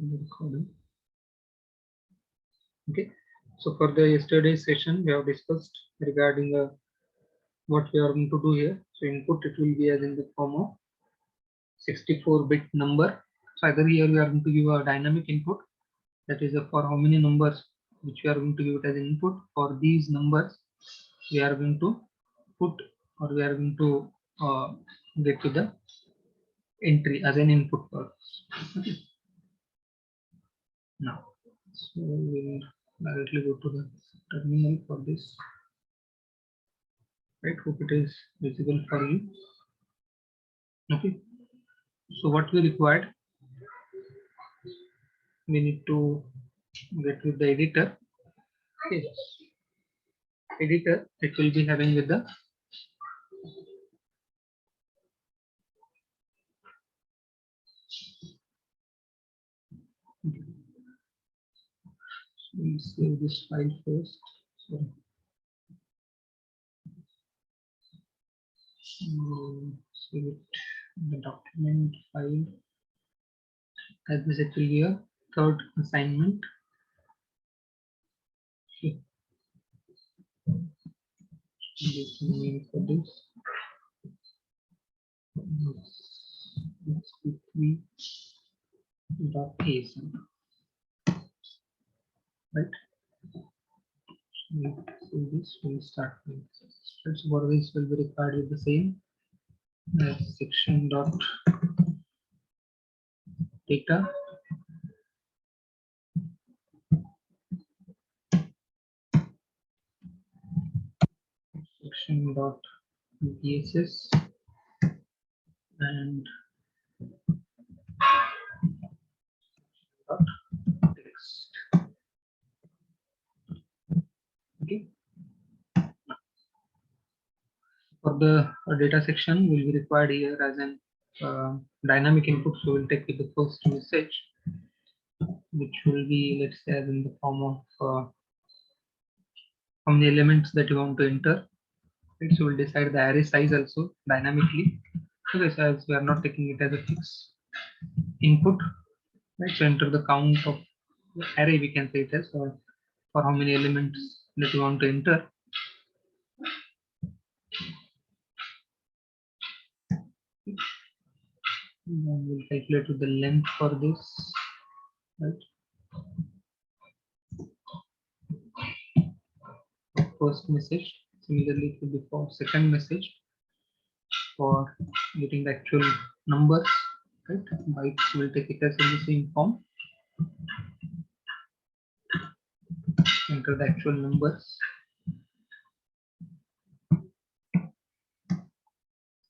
the recording. Okay, so for the yesterday's session, we have discussed regarding what we are going to do here. So input, it will be as in the form of 64-bit number. So either here we are going to give a dynamic input, that is for how many numbers which we are going to give it as input. For these numbers, we are going to put, or we are going to get to the entry as an input for us. Okay. Now, so we'll directly go to the terminal for this. Right, hope it is visible for you. Okay, so what we required, we need to get with the editor. Okay, editor, it will be having with the we'll save this file first. So save it in the document file as this actually a third assignment. Okay. This name for this. XP3.asm. Right. So this will start with so for this will be required with the same section dot data section dot bss and dot text. Okay. For the data section will be required here as an dynamic input. So we'll take with the first message, which will be, let's say, as in the form of how many elements that you want to enter. Right? So we'll decide the array size also dynamically. Okay, so as we are not taking it as a fixed input, right? So enter the count of the array, we can say it as, or for how many elements that you want to enter. And we'll calculate with the length for this, right? First message. Similarly, it will be for second message for getting the actual numbers, right? Bytes will take it as in the same form. Enter the actual numbers.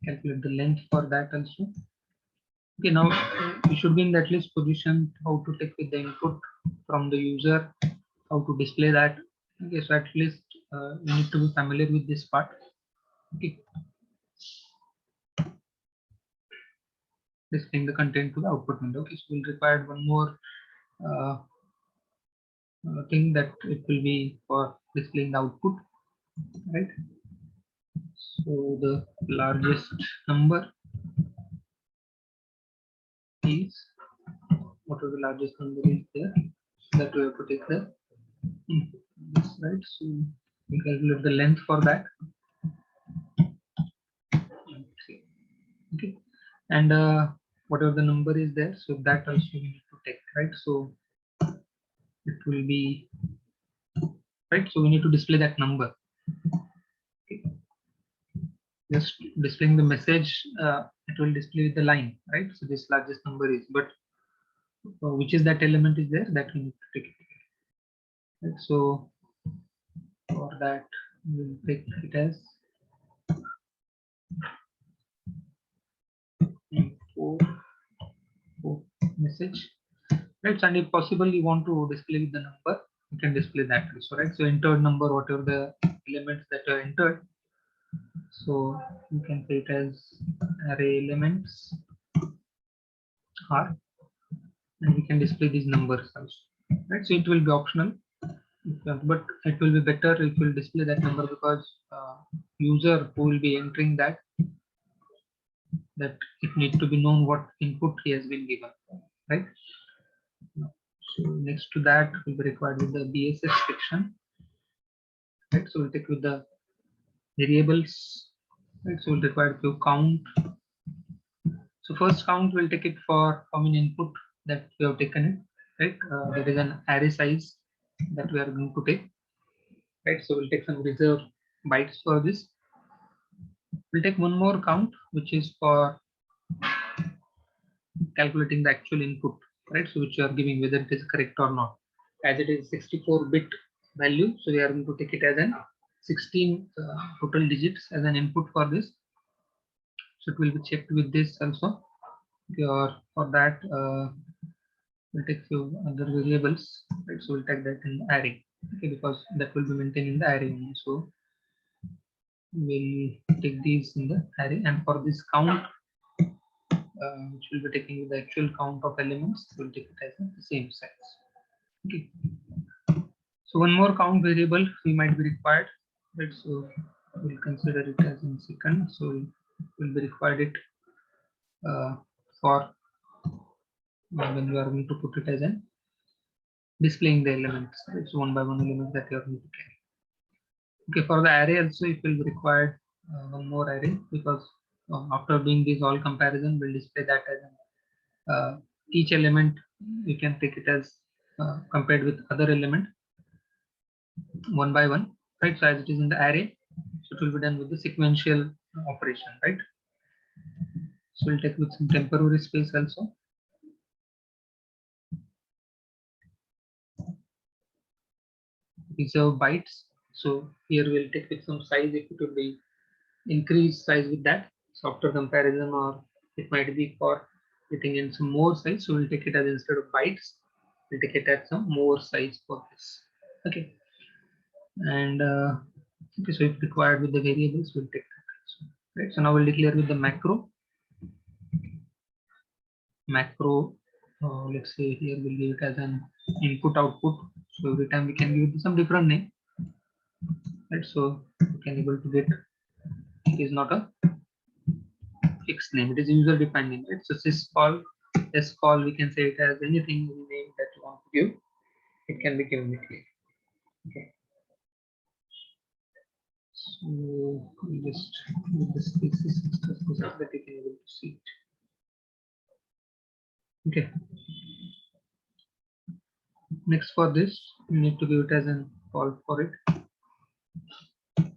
Calculate the length for that also. Okay, now we should be in that least position how to take with the input from the user, how to display that. Okay, so at least you need to be familiar with this part. Okay, displaying the content to the output window. Okay, so we'll require one more thing that it will be for displaying the output, right? So the largest number is, whatever the largest number is there, that we have to take the input, right? So we calculate the length for that. Okay, and whatever the number is there, so that also we need to take, right? So it will be right. So we need to display that number. Okay. Just displaying the message, it will display with the line, right? So this largest number is, but which is that element is there, that we need to take it. Right? So for that, we'll take it as four message, right? And if possible, you want to display with the number, you can display that also, right? So entered number, whatever the elements that are entered, so you can say it as array elements are, and we can display these numbers also, right? So it will be optional, but it will be better if you will display that number, because user who will be entering that it needs to be known what input he has been given, right? So next to that will be required with the BSS section. Right, so we'll take with the variables. Right, so we'll require to count. So first count will take it for how many input that we have taken it. Right, there is an array size that we are going to take. Right, so we'll take some reserve bytes for this. We'll take one more count, which is for calculating the actual input, right? So which you are giving whether it is correct or not. As it is 64-bit value, so we are going to take it as an 16 total digits as an input for this. So it will be checked with this also. Okay, or for that, we'll take few other variables, right? So we'll take that in the array, okay, because that will be maintained in the array only. So we'll take these in the array, and for this count, which will be taking the actual count of elements, we'll take it as the same size. Okay. So one more count variable we might be required, right? So we'll consider it as in second. So we'll be required it for when we are going to put it as an displaying the elements, right? So one by one element that you are going to carry. Okay, for the array also it will be required one more array, because after doing this all comparison, we'll display that as an, each element you can take it as compared with other element one by one, right? So as it is in the array, so it will be done with the sequential operation, right? So we'll take with some temporary space also. Reserve bytes. So here we'll take with some size if it would be increased size with that. So after comparison, or it might be for getting in some more size. So we'll take it as instead of bytes, we'll take it as some more size for this. Okay. And okay, so if required with the variables, we'll take that also. Right. So now we'll declare with the macro. Let's say here we'll give it as an input output. So every time we can give it some different name, right? So we can able to get, it is not a fixed name, it is user defined name, right? So syscall, scall, we can say it as anything, any name that you want to give, it can be given it here. Okay. So we just with the spaces and stuff so that you can able to see it. Okay. Next for this, we need to give it as an call for it.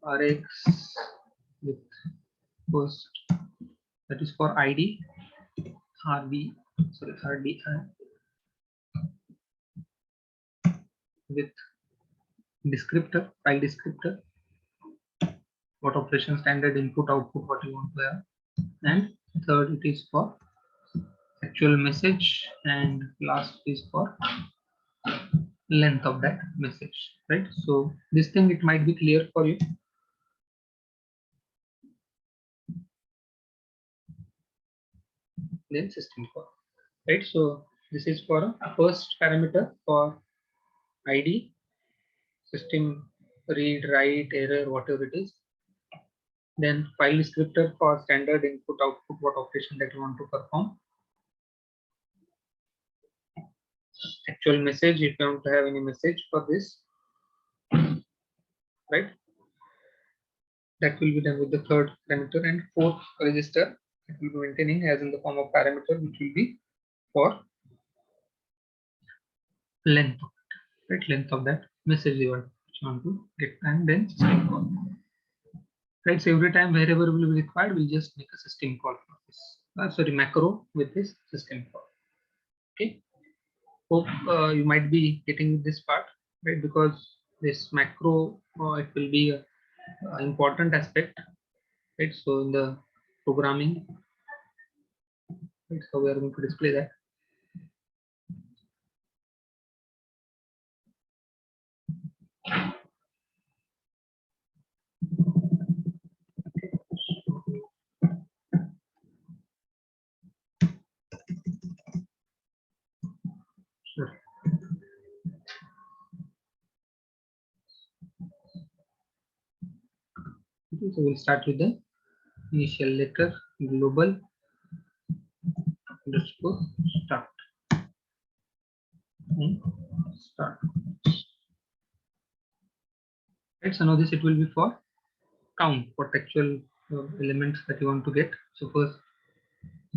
Rx with first, that is for ID, RB, sorry, RD with descriptor, file descriptor, what operation standard input output what you want to have, and third it is for actual message, and last is for length of that message, right? So this thing, it might be clear for you. Then system call, right? So this is for a first parameter for ID, system read, write, error, whatever it is. Then file descriptor for standard input output, what operation that you want to perform. Actual message, if you want to have any message for this, right? That will be done with the third parameter, and fourth register it will be maintaining as in the form of parameter, which will be for length, right? Length of that message you want to get, and then system call. Right, so every time wherever will be required, we'll just make a system call for this. Sorry, macro with this system call. Okay. Hope you might be getting this part, right? Because this macro, it will be a important aspect, right? So in the programming, right? So we are going to display that. Sure. Okay, so we'll start with the initial letter global underscore start. Start. Right, so now this it will be for count, what actual elements that you want to get. So first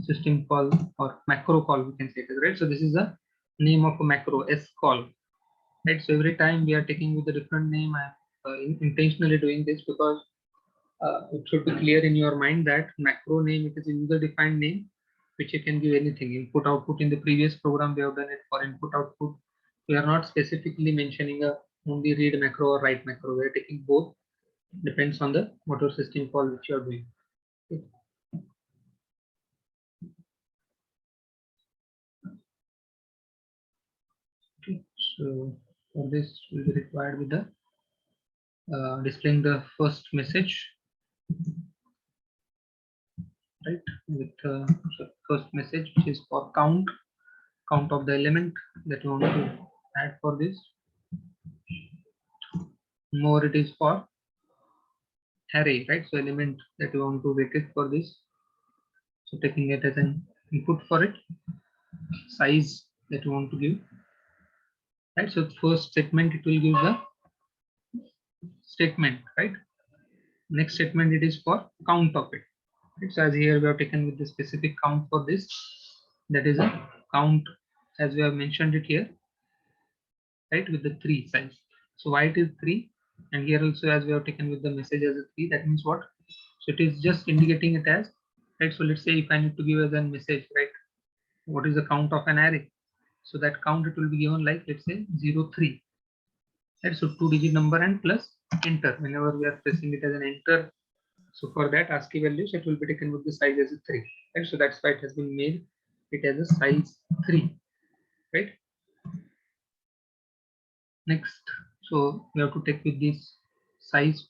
system call or macro call, we can say it, right? So this is the name of a macro, S call, right? So every time we are taking with a different name. I'm intentionally doing this because it should be clear in your mind that macro name, it is a user defined name which you can give anything. Input output, in the previous program we have done it for input output. We are not specifically mentioning a only read macro or write macro. We are taking both, depends on the motor system call which you are doing. Okay, so for this will be required with the displaying the first message, right? With first message which is for count of the element that you want to add for this. More it is for array, right? So element that you want to get it for this. So taking it as an input for it, size that you want to give, right? So first statement it will give the statement, right? Next statement it is for count of it. Right? So as here we have taken with the specific count for this, that is a count as we have mentioned it here, right? With the 3 size. So why it is 3, and here also as we have taken with the message as a 3, that means what? So it is just indicating it as, right? So let's say if I need to give as a message, right? What is the count of an array? So that count it will be given like, let's say 0, 3. Right? So 2-digit number and plus enter. Whenever we are pressing it as an enter, so for that ASCII values, it will be taken with the size as a 3. Right? So that's why it has been made it as a size 3. Right? Next, so we have to take with this size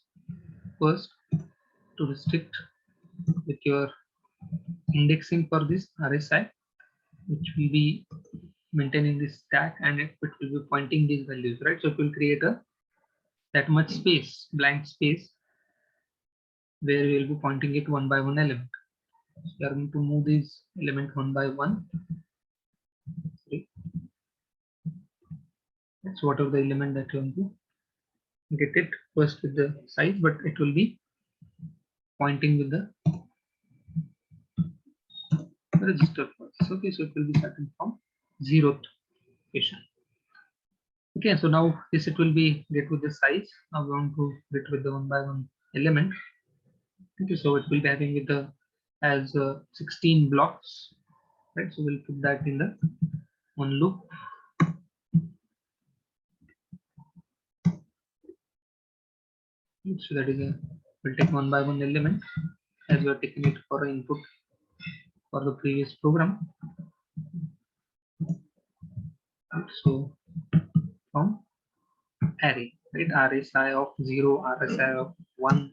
first to restrict with your indexing for this RSI, which will be maintaining this stack, and it will be pointing these values, right? So it will create a that much space, blank space, where we will be pointing it one by one element. So we are going to move this element one by one. That's whatever the element that you want to get it first with the size, but it will be pointing with the register first. Okay, so it will be starting from 0th position. Okay, so now this it will be get with the size. Now we want to get with the one by one element. Okay, so it will be having with the as 16 blocks, right? So we'll put that in the one loop. So that is a, we'll take one by one element as we are taking it for input for the previous program. So from array, right? RSI of 0, RSI of 1,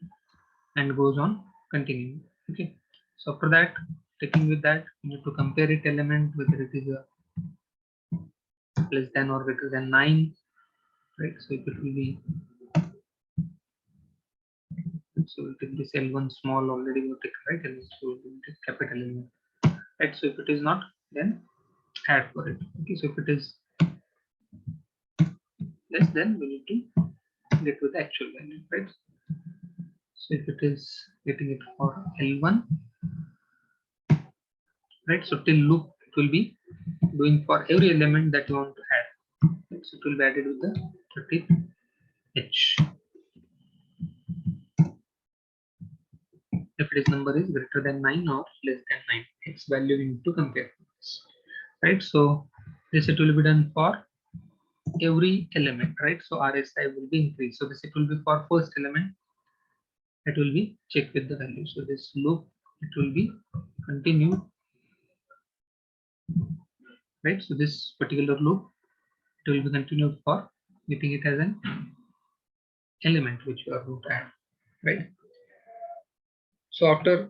and goes on continuing. Okay. So after that, taking with that, you need to compare it element whether it is a less than or greater than 9, right? So if it will be, so we'll take this L1 small already we take, right? And so we'll take capital element, right? So if it is not, then add for it. Okay. So if it is less, then we need to get with the actual value, right? So if it is getting it for L1, right? So till loop it will be doing for every element that you want to add. Right? So it will be added with the 30th H. If its number is greater than 9 or less than 9, its value we need to compare. Right? So this it will be done for every element, right? So RSI will be increased. So this it will be for first element. It will be checked with the value. So this loop it will be continued, right? So this particular loop it will be continued for getting it as an element which you are going to add, right? So after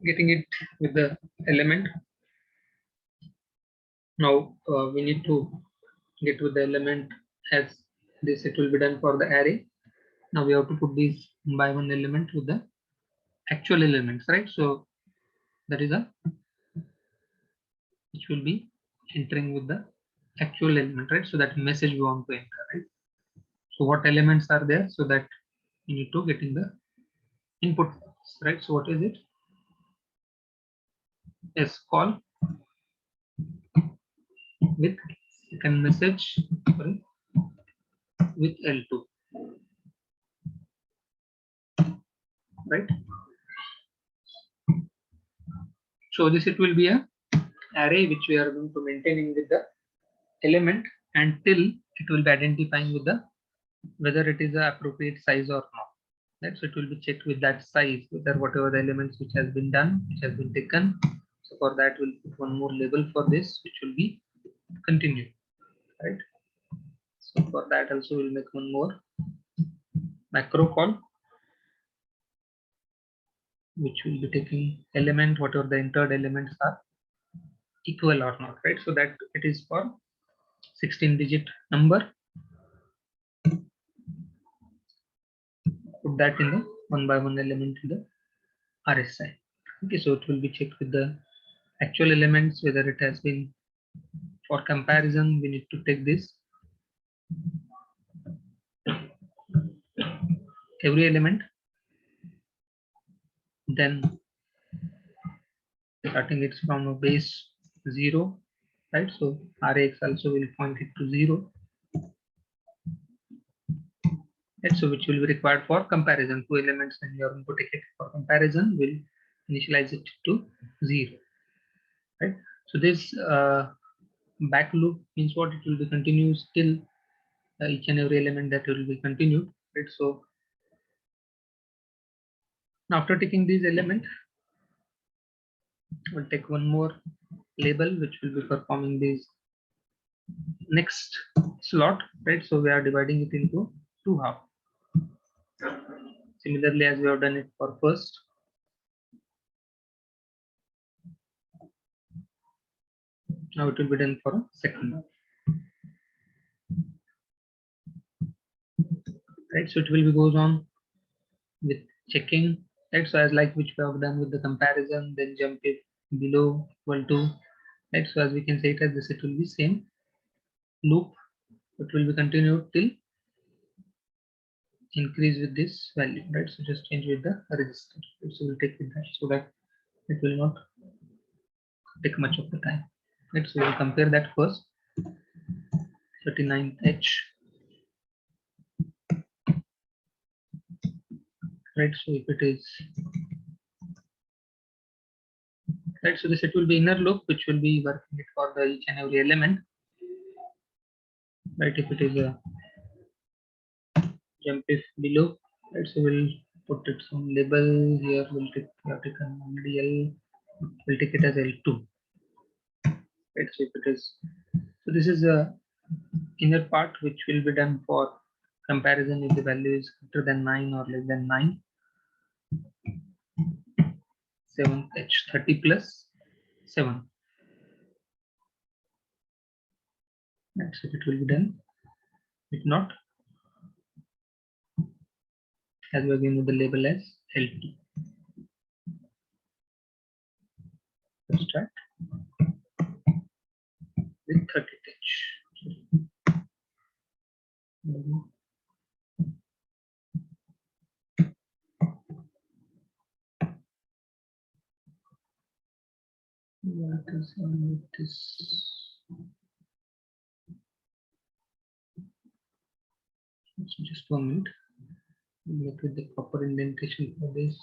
getting it with the element, now we need to get with the element as this it will be done for the array. Now we have to put these by one element with the actual elements, right? So that is a which will be entering with the actual element, right? So that message we want to enter, right? So what elements are there, so that you need to get in the input, right? So what is it? Yes, call with second message, sorry, with L2, right? So this it will be a array which we are going to maintaining with the element until it will be identifying with the whether it is the appropriate size or not. Right? So it will be checked with that size, whether whatever the elements which has been done, which has been taken. So for that we'll put one more label for this, which will be continue, right? So for that also we'll make one more macro call, which will be taking element, whatever the entered elements are equal or not, right? So that it is for 16-digit number. Put that in the one by one element in the RSI. Okay, so it will be checked with the actual elements whether it has been. For comparison, we need to take this every element, then starting it from a base 0, right? So RAX also will point it to 0, right? So which will be required for comparison. Two elements when you are going to take it for comparison will initialize it to 0, right? So this back loop means what? It will be continuous till each and every element that will be continued, right? So after taking these element, we'll take one more label which will be performing these next slot, right? So we are dividing it into two half. Similarly, as we have done it for first, now it will be done for second, right? So it will be goes on with checking, right? So as like which we have done with the comparison, then jump it below equal to, right? So as we can say it as this, it will be same loop. It will be continued till increase with this value, right? So just change with the register. Right? So we'll take with that so that it will not take much of the time, right? So we'll compare that first. 39H, right? So if it is right, so this it will be inner loop which will be working it for the each and every element, right? If it is a jump if below, right? So we'll put it some label here. We'll take already L. We'll take it as L2, right? So if it is, so this is a inner part which will be done for comparison if the value is greater than 9 or less than 9. 7H 30 plus 7. That's it. It will be done. If not, as we are going with the label as L2. Let's start with 30H. What is on with this? Just 1 minute. We'll make it the proper indentation for this.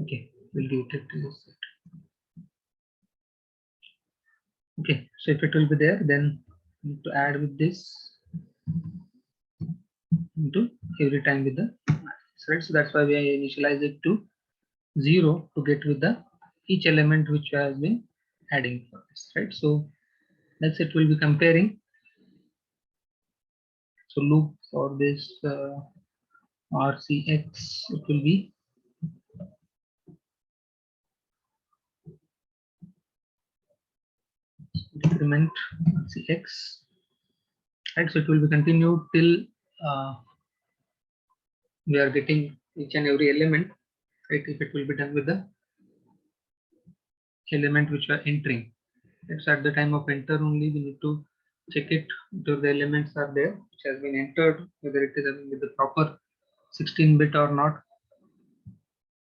Okay, we'll do it to this side. Okay, so if it will be there, then we need to add with this into every time with the matrix, right? So that's why we initialize it to 0 to get with the each element which has been adding for this, right? So that's it. Will be comparing. So loop for this RCX, it will be decrement RCX, right? So it will be continued till we are getting each and every element, right? If it will be done with the element which we are entering, right? So at the time of enter only we need to check it whether the elements are there which has been entered, whether it is with the proper 16-bit or not,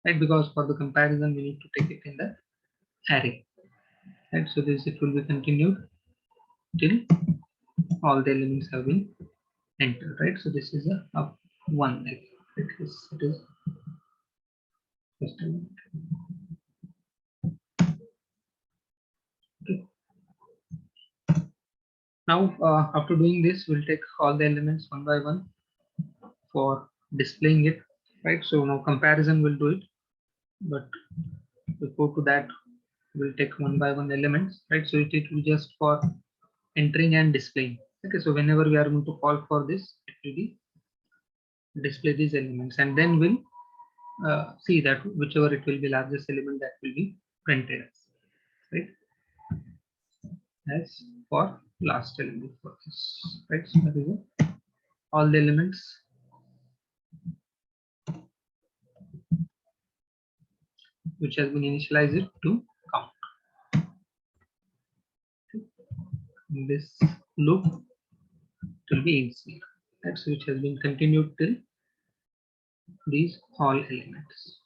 right? Because for the comparison we need to take it in the array, right? So this it will be continued till all the elements have been entered, right? So this is a one. It is just a minute. Okay. Now after doing this, we'll take all the elements one by one for displaying it, right? So now comparison will do it, but before to that we'll take one by one elements, right? So it will just for entering and displaying. Okay, so whenever we are going to call for this, it will be display these elements, and then we'll see that whichever it will be largest element that will be printed as, right? As for last element for this, right? So that is it. All the elements which has been initialized to count. In this loop it will be inside, right? So which has been continued till these all elements,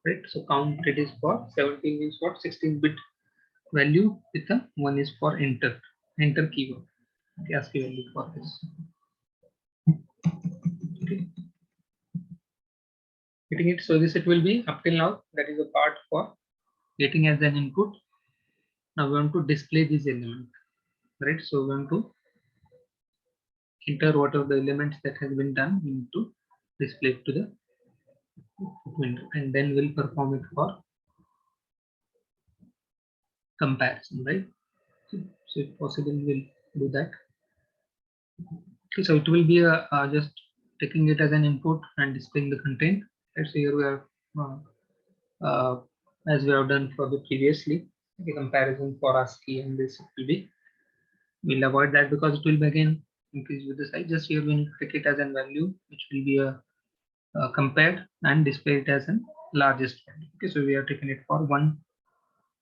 right? So count it is for 17 is for 16-bit value with a 1 is for enter keyword, the ASCII value for this. Okay. Getting it, so this it will be up till now, that is a part for getting as an input. Now we want to display this element, right? So we want to enter what are the elements that has been done into display to the window, and then we'll perform it for comparison, right? So if possible we'll do that. Okay, so it will be just taking it as an input and displaying the content. Let's say here we are as we have done for the previously, the comparison for ASCII, and this will be, we'll avoid that because it will be again increase with the size. Just here we need to take it as a value which will be compared and display it as an largest value. Okay, so we are taking it for one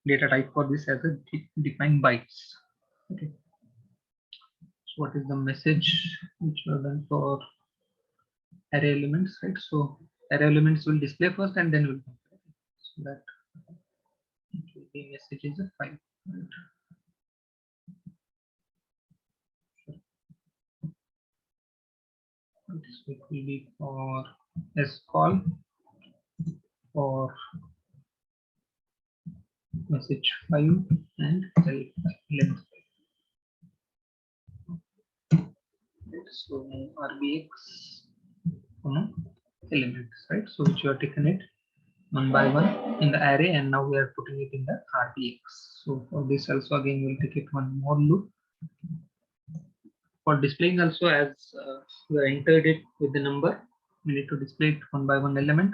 data type for this as a defined bytes. Okay, so what is the message which we have done for array elements, right? So array elements will display first and then will compare, so that it will be message is a file, right? This will be for scall for message file and self length. So rbx elements, right? So which you are taken it one by one in the array, and now we are putting it in the rbx. So for this also again we'll take it one more loop for displaying also, as we entered it with the number, we need to display it one by one element.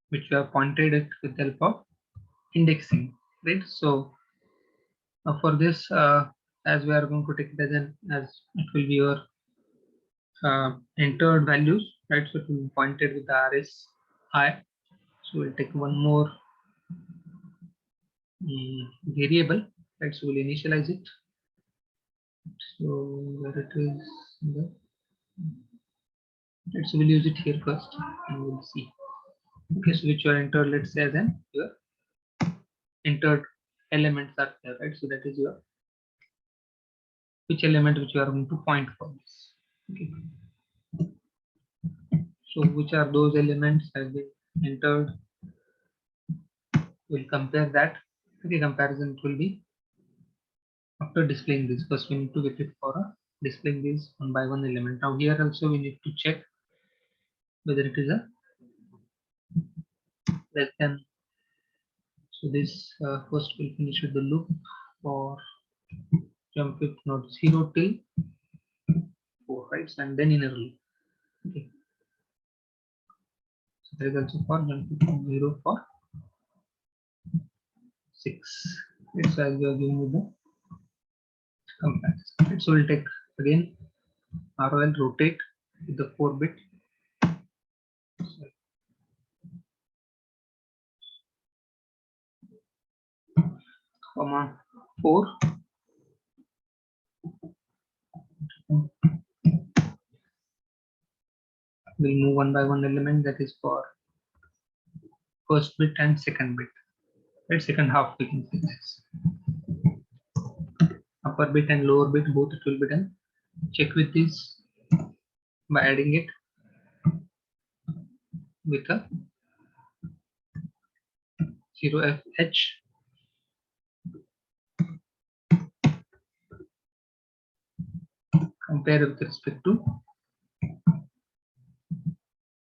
Which we have pointed it with the help of indexing, right? So for this, as we are going to take it as it will be your entered values, right? So it will be pointed with the RSI. So we'll take one more variable, right? So we'll initialize it. So where it is, right? So we'll use it here first, and we'll see. Okay, so which you are entered, let's say as an your entered elements are there, right? So that is your which element which you are going to point for this. Okay. So which are those elements have been entered? We'll compare that. Okay, comparison will be after displaying this. First we need to get it for displaying this one by one element. Now here also we need to check whether it is a less than. So this first will finish with the loop for jump it not 0 till 4, right? And then inner loop. Okay. So there is also for jump it from 0 for 6. It's as we are giving with the comparison. Right? So we'll take again ROL rotate with the 4-bit. comma 4. We'll move one by one element, that is for first bit and second bit. Right, second half we can say this. Upper bit and lower bit both it will be done. Check with this by adding it with a 0fh. Compare with respect to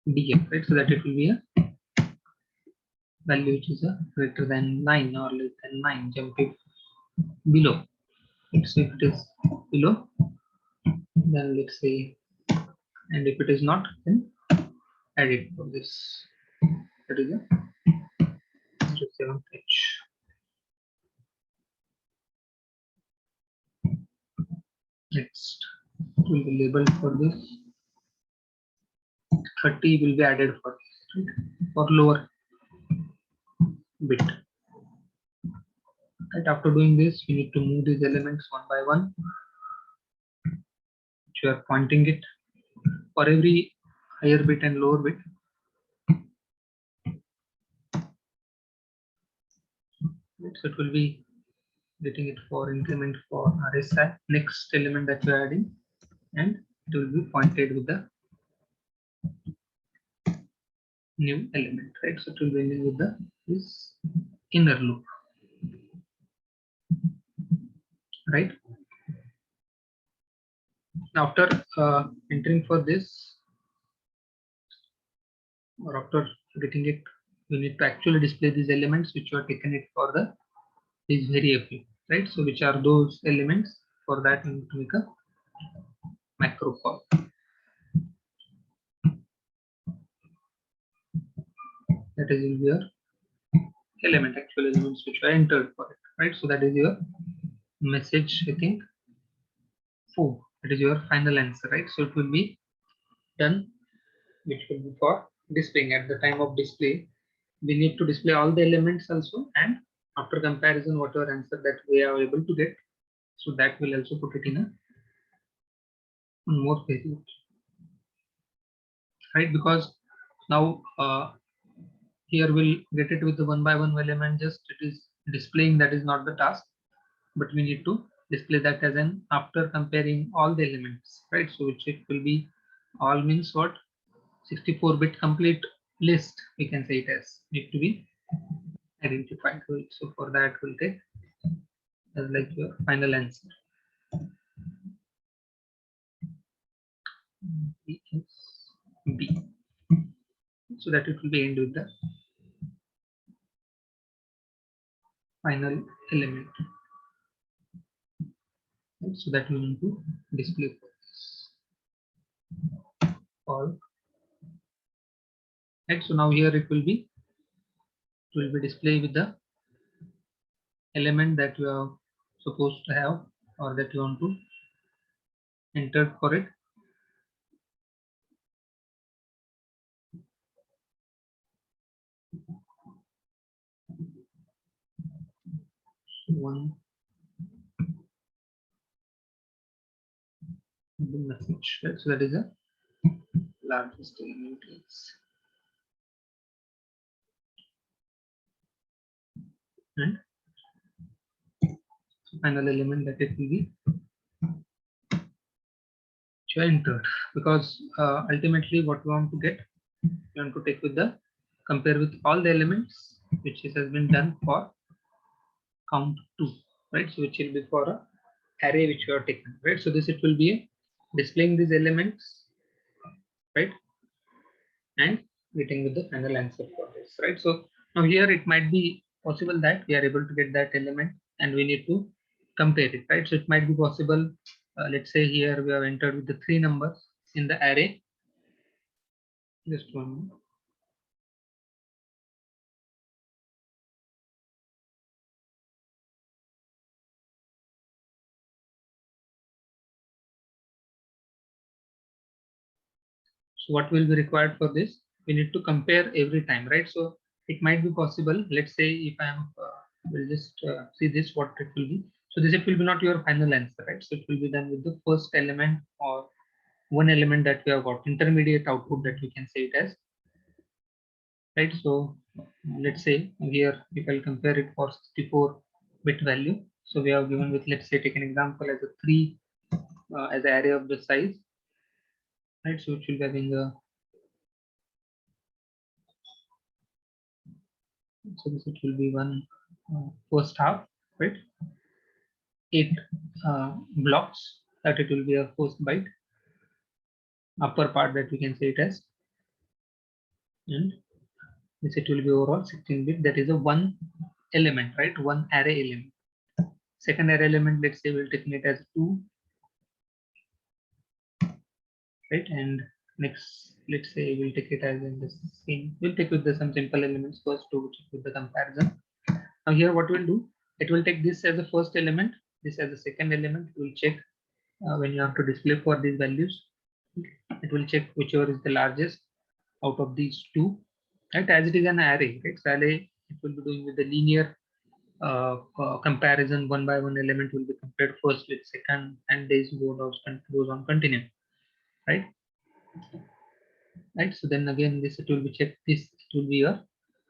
df, right? So that it will be a value which is a greater than 9 or less than 9. Jump it below. Let's say if it is below, then let's say, and if it is not, then add it for this. That is a 07h. Next will be labeled for this. 30 will be added for this, right? For lower bit. Right, after doing this, we need to move these elements one by one. Which you are pointing it for every higher bit and lower bit. So it will be getting it for increment for RSI, next element that you are adding, and it will be pointed with the new element, right? So it will be ending with the this inner loop, right? After entering for this, or after getting it, you need to actually display these elements which you are taken it for the this variable, right? So which are those elements? For that you need to make a macro call. That is your element, actual elements which are entered for it, right? So that is your message, I think 4. That is your final answer, right? So it will be done, which will be for displaying. At the time of display, we need to display all the elements also, and after comparison, whatever answer that we are able to get, so that will also put it in a more variable, right? Because now here we'll get it with the one by one element, just it is displaying, that is not the task, but we need to display that as an after comparing all the elements, right? So which it will be, all means what, 64-bit complete list, we can say it as need to be identified. So for that we'll take as like your final answer. B. So that it will be end with the final element. Right? So that we need to display for this. All. Right. So now here it will be displayed with the element that you are supposed to have, or that you want to enter for it. One message, right? So that is a largest element is, and final element that it will be entered, because ultimately what we want to get, we want to take with the compare with all the elements which has been done for count 2, right? So which will be for a array which you are taken, right? So this it will be displaying these elements, right, and getting with the final answer for this, right? So now here it might be possible that we are able to get that element and we need to compare it, right? So it might be possible, let's say here we have entered with the 3 numbers in the array. Just one minute. So what will be required for this? We need to compare every time, right? So it might be possible. Let's say if I am We'll just see this what it will be. So this it will be not your final answer, right? So it will be done with the first element or one element that we have got, intermediate output that we can say it as, right? So let's say here if I'll compare it for 64-bit value. So we have given with, let's say take an example as a 3 as the array of the size, right? So it will be having a, so this it will be one first half, right? 8 blocks, that it will be a first byte, upper part that we can say it as, and this it will be overall 16-bit, that is a one element, right? One array element. Second array element, let's say we'll take it as 2, right? And next, let's say we'll take it as in the same, we'll take with the some simple elements first to check with the comparison. Now here what we'll do, it will take this as the first element, this as the second element. It will check when you have to display for these values, it will check whichever is the largest out of these two, right? As it is an array, right? So array, it will be doing with the linear comparison, one by one element will be compared first with second, and this goes on continue, right? Right. So then again, this it will be checked. This it will be your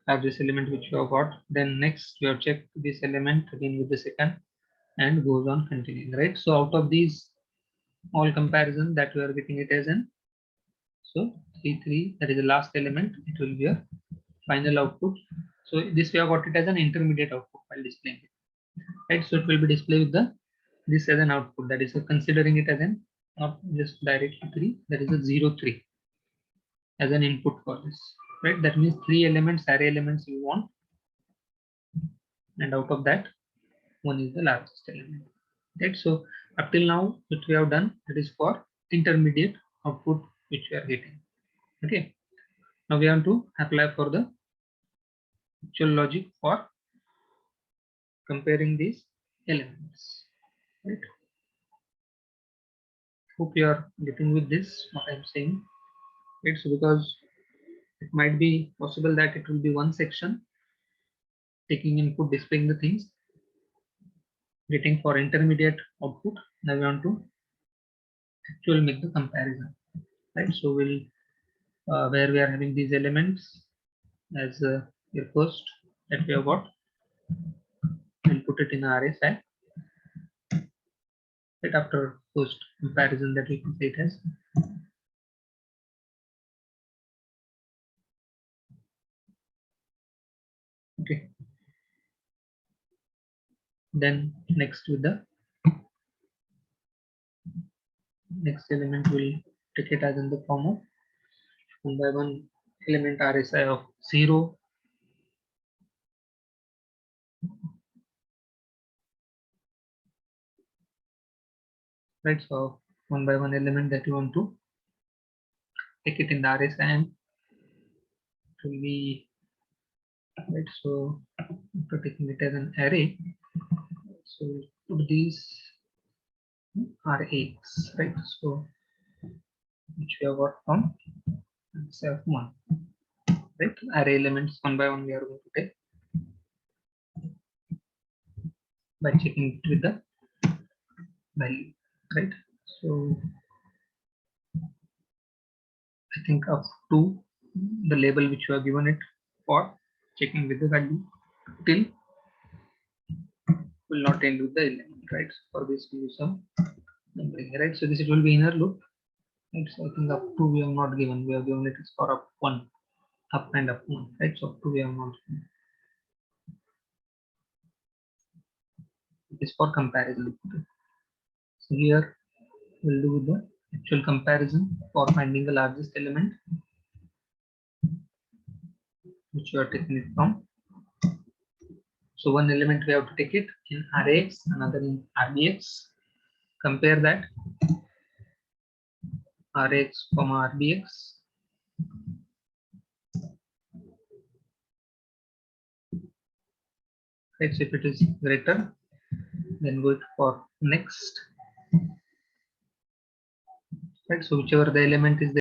largest element which you have got. Then next you have checked this element again with the second, and goes on continuing, right? So out of these all comparison that we are getting it as an, so 3 that is the last element, it will be a final output. So this we have got it as an intermediate output while displaying it, right? So it will be displayed with the this as an output, that is considering it as an, not just directly 3, that is a 0 3 as an input for this, right? That means 3 elements, array elements you want, and out of that one is the largest element, right? So up till now what we have done, that is for intermediate output which we are getting. Okay, now we have to apply for the actual logic for comparing these elements, right? Hope you are getting with this what I'm saying, right? So because it might be possible that it will be one section taking input, displaying the things, getting for intermediate output. Now we want to actually make the comparison, right? So we'll where we are having these elements as your first that we have got, we'll put it in array file, right? After first comparison that we can say it as. Okay. Then next with the next element, will take it as in the form of one by one element RSI of 0, right? So one by one element that you want to take it in the RSI, and it will be, right? So after taking it as an array, so put these RAs, right? So which we have got from self1, right? Array elements one by one we are going to take by checking it with the value, right? So I think up to the label which you have given it for checking with the value till will not end with the element, right? So for this we use some numbering, right? So this it will be inner loop, right? So I think up to we have not given, we have given it is for up 1, up and up 1, right? So up to we have not given. It is for comparison. So here we'll do the actual comparison for finding the largest element which you are taking it from. So one element we have to take it in RAX, another in RBX. Compare that RX, RBX. Right, so if it is greater, then go for next. Right, so whichever the element is there.